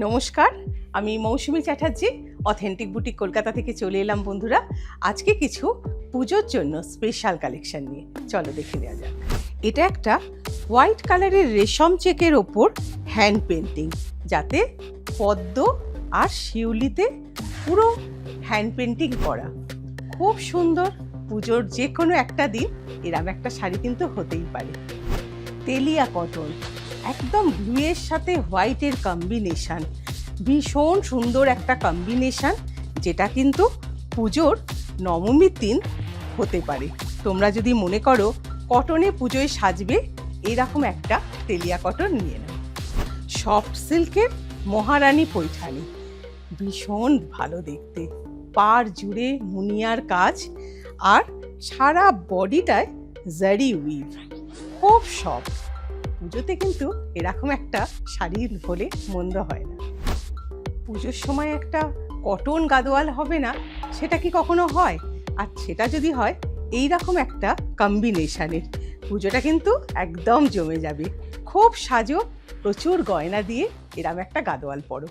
নমস্কার, আমি মৌসুমী Chatterjee authentic boutique Kolkata থেকে চলে এলাম বন্ধুরা। আজকে কিছু পুজোর জন্য স্পেশাল কালেকশন নিয়ে চলো দেখে নেওয়া যাক। এটা একটা হোয়াইট কালারের রেশম চেকের ওপর হ্যান্ড পেন্টিং, যাতে পদ্ম আর শিউলিতে পুরো হ্যান্ড পেন্টিং করা। খুব সুন্দর। পুজোর যে কোনো একটা দিন এরম একটা শাড়ি কিন্তু হতেই পারে। তেলিয়া কটন, একদম ব্লুয়ের সাথে হোয়াইটের কম্বিনেশন, ভীষণ সুন্দর একটা কম্বিনেশন, যেটা কিন্তু পুজোর নবমীর দিন হতে পারে। তোমরা যদি মনে করো কটনে পুজোয় সাজবে, এরকম একটা তেলিয়া কটন নিয়ে নাও। সফট সিল্কের মহারানী পৈঠানি, ভীষণ ভালো দেখতে, পাড় জুড়ে মুনিয়ার কাজ আর সারা বডিটায় জারি উইভ, খুব সফট। পুজোতে কিন্তু এরকম একটা শাড়ি হলে মন্দ হয় না। পুজোর সময় একটা কটন গাদোয়াল হবে না, সেটা কি কখনো হয়? আর সেটা যদি হয় এইরকম একটা কম্বিনেশনের, পুজোটা কিন্তু একদম জমে যাবে। খুব সাজো, প্রচুর গয়না দিয়ে এরকম একটা গাদোয়াল পরো।